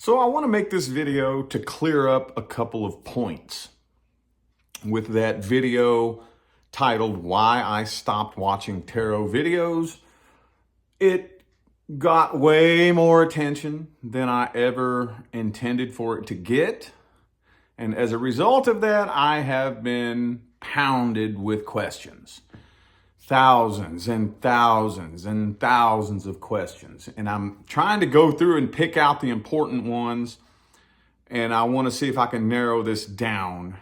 So I want to make this video to clear up a couple of points with that video titled Why I Stopped Watching Tarot Videos. It got way more attention than I ever intended for it to get. And as a result of that, I have been pounded with questions. Thousands and thousands and thousands of questions. And I'm trying to go through and pick out the important ones. And I want to see if I can narrow this down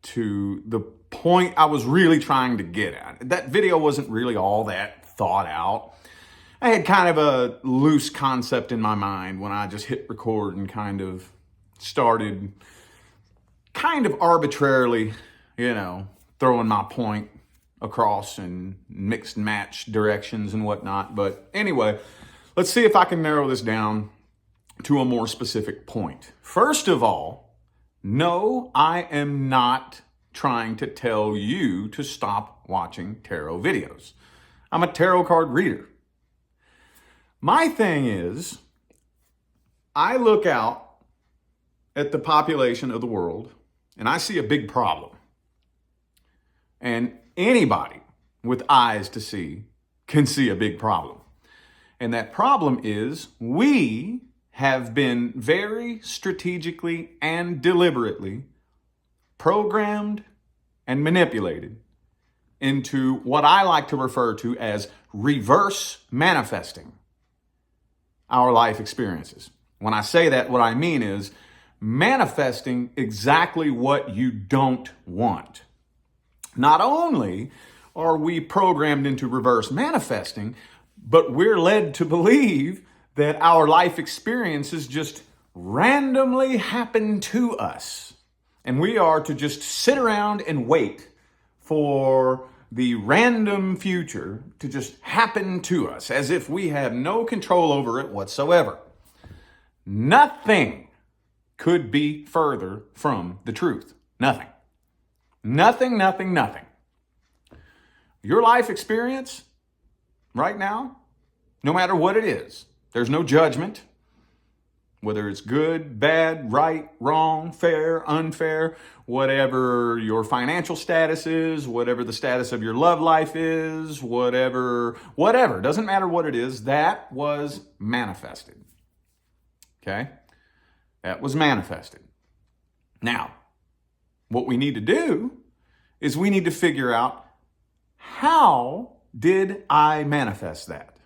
to the point I was really trying to get at. That video wasn't really all that thought out. I had kind of a loose concept in my mind when I just hit record and kind of started kind of arbitrarily, throwing my point across and mixed match directions and whatnot. But anyway, let's see if I can narrow this down to a more specific point. First of all, no, I am not trying to tell you to stop watching tarot videos. I'm a tarot card reader. My thing is, I look out at the population of the world and I see a big problem. And anybody with eyes to see can see a big problem. And that problem is we have been very strategically and deliberately programmed and manipulated into what I like to refer to as reverse manifesting our life experiences. When I say that, what I mean is manifesting exactly what you don't want. Not only are we programmed into reverse manifesting, but we're led to believe that our life experiences just randomly happen to us. And we are to just sit around and wait for the random future to just happen to us as if we have no control over it whatsoever. Nothing could be further from the truth. Nothing. Nothing. Your life experience right now, no matter what it is, there's no judgment, whether it's good, bad, right, wrong, fair, unfair, whatever your financial status is, whatever the status of your love life is, whatever, doesn't matter what it is, that was manifested. Okay? That was manifested. Now, what we need to do is we need to figure out, how did I manifest that?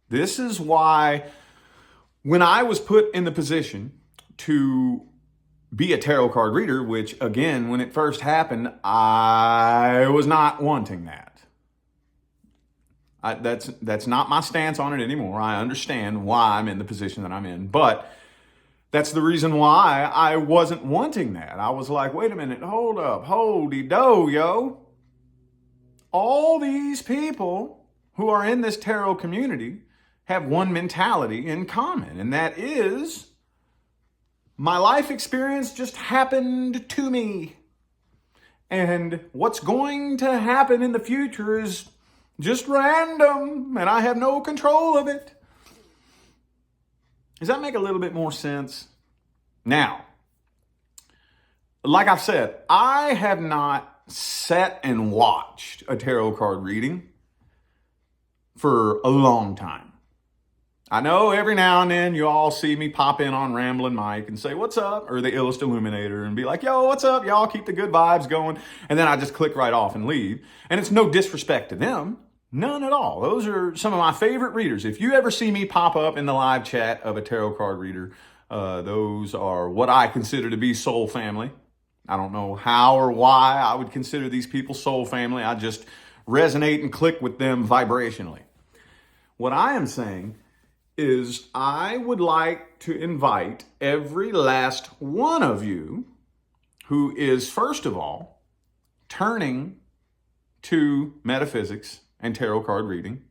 This is why when I was put in the position to be a tarot card reader, which again, when it first happened, I was not wanting that. That's not my stance on it anymore. I understand why I'm in the position that I'm in, but that's the reason why I wasn't wanting that. I was like, wait a minute, hold up, holdy-do, yo. All these people who are in this tarot community have one mentality in common, and that is my life experience just happened to me. And what's going to happen in the future is just random, and I have no control of it. Does that make a little bit more sense? Now, like I've said, I have not sat and watched a tarot card reading for a long time. I know every now and then you all see me pop in on Ramblin' Mike and say, what's up? Or the Illust Illuminator and be like, yo, what's up? Y'all keep the good vibes going. And then I just click right off and leave. And it's no disrespect to them. None at all. Those are some of my favorite readers. If you ever see me pop up in the live chat of a tarot card reader, those are what I consider to be soul family. I don't know how or why I would consider these people soul family. I just resonate and click with them vibrationally. What I am saying is I would like to invite every last one of you who is, first of all, turning to metaphysics and tarot card reading,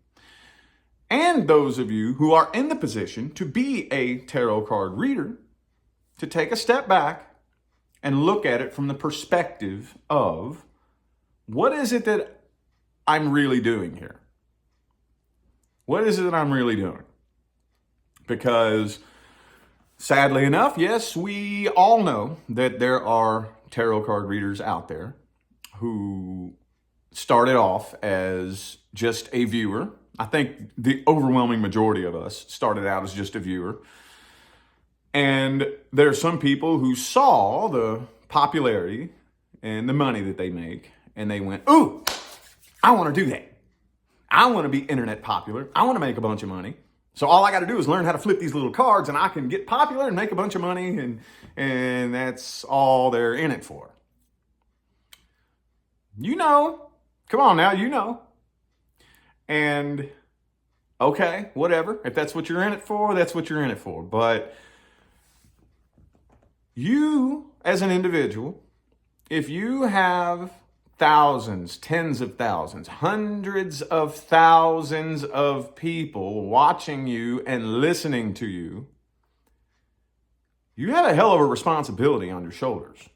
and those of you who are in the position to be a tarot card reader, to take a step back and look at it from the perspective of, what is it that I'm really doing here? What is it that I'm really doing? Because Sadly enough, yes, we all know that there are tarot card readers out there who started off as just a viewer. I think the overwhelming majority of us started out as just a viewer. And there are some people who saw the popularity and the money that they make, and they went, ooh, I want to do that. I want to be internet popular. I want to make a bunch of money. So all I got to do is learn how to flip these little cards, and I can get popular and make a bunch of money, and that's all they're in it for. You know, come on now, you know. And okay, whatever. If that's what you're in it for, that's what you're in it for. But you, as an individual, if you have thousands, tens of thousands, hundreds of thousands of people watching you and listening to you, you have a hell of a responsibility on your shoulders.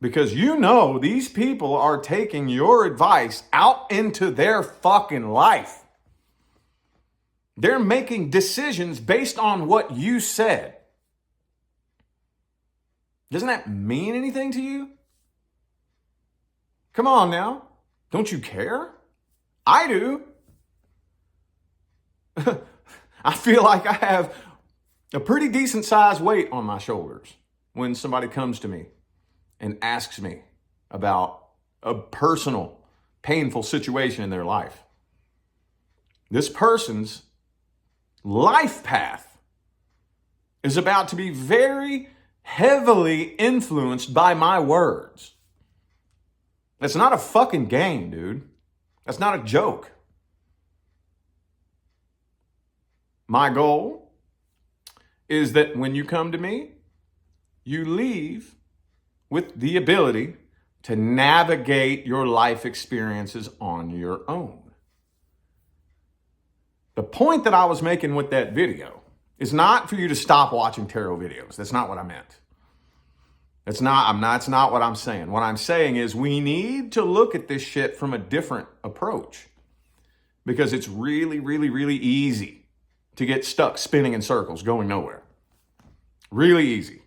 Because you know these people are taking your advice out into their fucking life. They're making decisions based on what you said. Doesn't that mean anything to you? Come on now. Don't you care? I do. I feel like I have a pretty decent sized weight on my shoulders when somebody comes to me and asks me about a personal, painful situation in their life. This person's life path is about to be very heavily influenced by my words. That's not a fucking game, dude. That's not a joke. My goal is that when you come to me, you leave with the ability to navigate your life experiences on your own. The point that I was making with that video is not for you to stop watching tarot videos. That's not what I meant. That's not what I'm saying. What I'm saying is we need to look at this shit from a different approach, because it's really, really, really easy to get stuck spinning in circles, going nowhere. Really easy.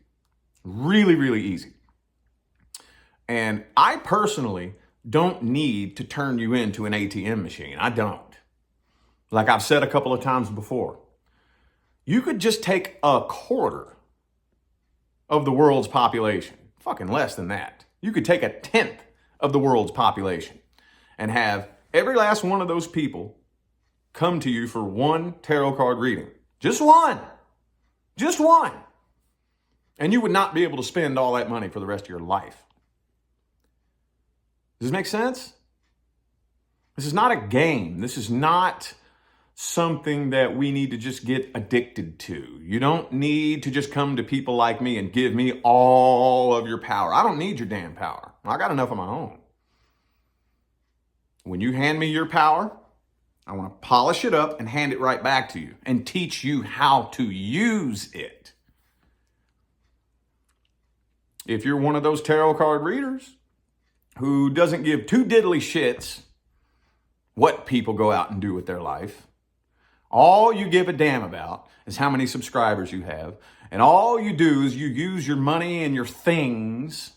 Really, really easy. And I personally don't need to turn you into an ATM machine. I don't. Like I've said a couple of times before, you could just take a quarter of the world's population, fucking less than that. You could take a tenth of the world's population and have every last one of those people come to you for one tarot card reading. Just one. Just one. And you would not be able to spend all that money for the rest of your life. Does this make sense? This is not a game. This is not something that we need to just get addicted to. You don't need to just come to people like me and give me all of your power. I don't need your damn power. I got enough of my own. When you hand me your power, I want to polish it up and hand it right back to you and teach you how to use it. If you're one of those tarot card readers who doesn't give two diddly shits what people go out and do with their life, all you give a damn about is how many subscribers you have. And all you do is you use your money and your things,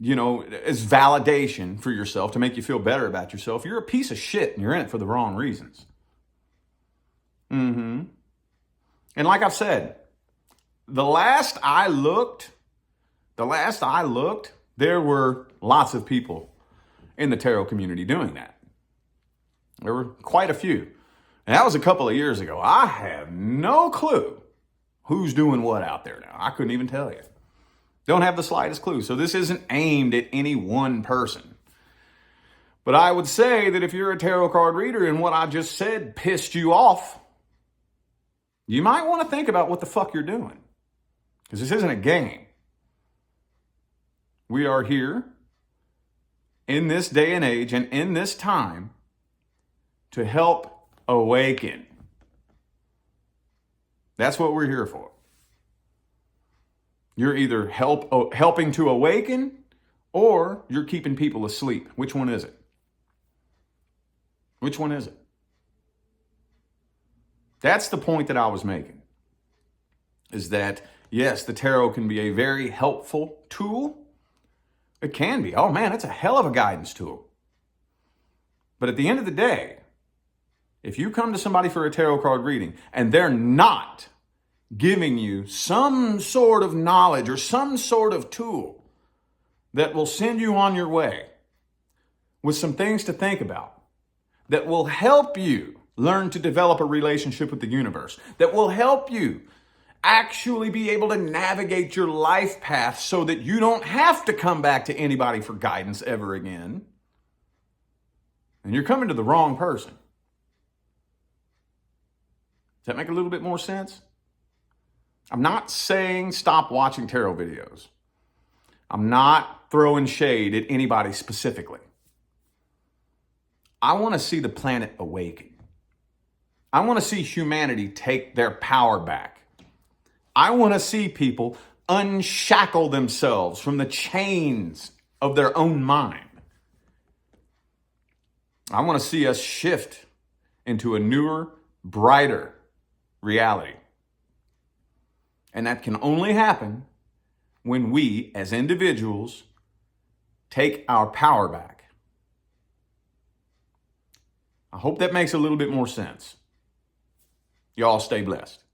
as validation for yourself to make you feel better about yourself. You're a piece of shit and you're in it for the wrong reasons. And like I've said, the last I looked, there were lots of people in the tarot community doing that. There were quite a few. And that was a couple of years ago. I have no clue who's doing what out there now. I couldn't even tell you. Don't have the slightest clue. So this isn't aimed at any one person. But I would say that if you're a tarot card reader and what I just said pissed you off, you might want to think about what the fuck you're doing. Because this isn't a game. We are here in this day and age and in this time to help awaken. That's what we're here for. You're either helping to awaken or you're keeping people asleep. Which one is it? Which one is it? That's the point that I was making. is that, yes, the tarot can be a very helpful tool. It can be. Oh man, it's a hell of a guidance tool. But at the end of the day, if you come to somebody for a tarot card reading and they're not giving you some sort of knowledge or some sort of tool that will send you on your way with some things to think about, that will help you learn to develop a relationship with the universe, that will help you actually be able to navigate your life path so that you don't have to come back to anybody for guidance ever again, and you're coming to the wrong person. Does that make a little bit more sense? I'm not saying stop watching tarot videos. I'm not throwing shade at anybody specifically. I want to see the planet awaken. I want to see humanity take their power back. I want to see people unshackle themselves from the chains of their own mind. I want to see us shift into a newer, brighter reality. And that can only happen when we, as individuals, take our power back. I hope that makes a little bit more sense. Y'all stay blessed.